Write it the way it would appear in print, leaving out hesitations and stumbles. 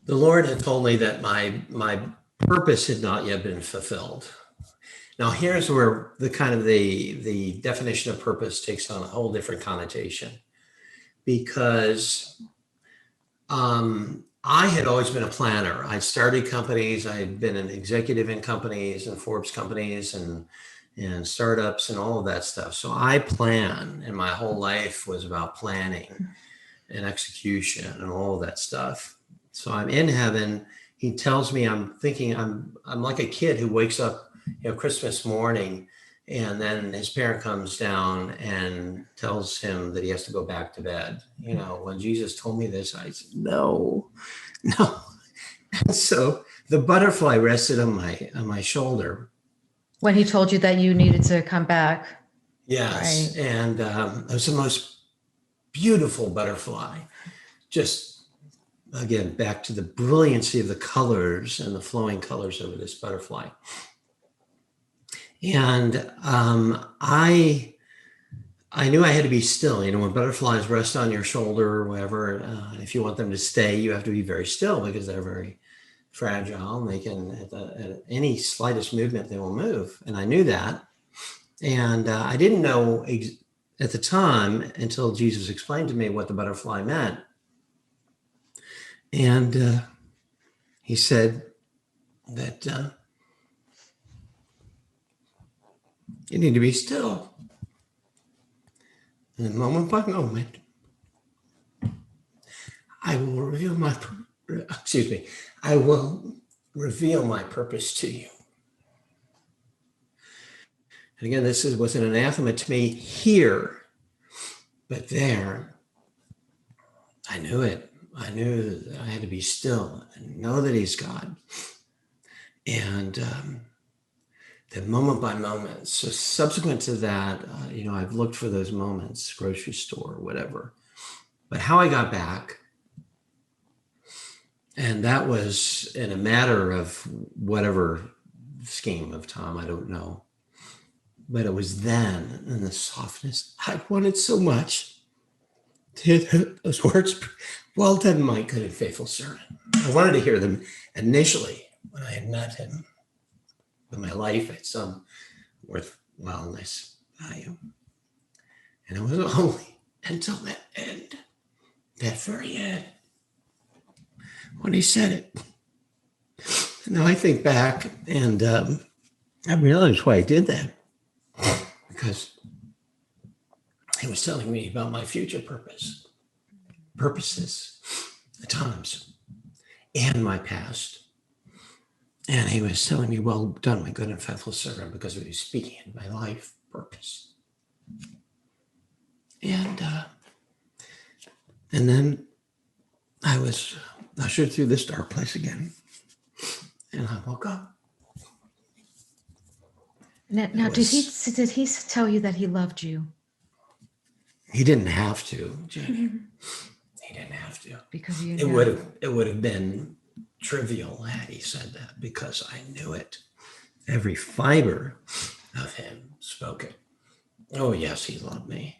The Lord had told me that my purpose had not yet been fulfilled. Now, here's where the definition of purpose takes on a whole different connotation, because I had always been a planner. I started companies. I had been an executive in companies and Forbes companies and startups and all of that stuff. So I plan, and my whole life was about planning and execution and all of that stuff. So I'm in heaven. He tells me, I'm thinking I'm like a kid who wakes up, Christmas morning, and then his parent comes down and tells him that he has to go back to bed. When Jesus told me this, I said, no. And so the butterfly rested on my shoulder. When he told you that you needed to come back. Yes. Right. And it was the most beautiful butterfly. Just, again, back to the brilliancy of the colors and the flowing colors of this butterfly. And I knew I had to be still. When butterflies rest on your shoulder or whatever, if you want them to stay, you have to be very still, because they're very fragile, and they can, at any slightest movement, they will move. And I knew that. And I didn't know at the time, until Jesus explained to me what the butterfly meant. And he said that you need to be still. And moment by moment, I will reveal my purpose to you. And again, this was an anathema to me here, but there, I knew it. I knew that I had to be still and know that he's God. And then moment by moment. So subsequent to that, I've looked for those moments, grocery store, whatever. But how I got back, and that was in a matter of whatever scheme of time, I don't know. But it was then, in the softness, I wanted so much to hear those words, well done, my good and faithful servant. I wanted to hear them initially when I had met him, but my life had some worthwhileness, value. And it was only until that end, that very end, when he said it. Now I think back, and I realized why I did that. Because he was telling me about my future purposes, at times, and my past. And he was telling me, well done, my good and faithful servant, because he was speaking in my life purpose. And then I was ushered through this dark place again. And I woke up. Now, did he tell you that he loved you? He didn't have to, Janie. He didn't have to. Because it would have been trivial had he said that, because I knew it. Every fiber of him spoke it. Oh yes, he loved me.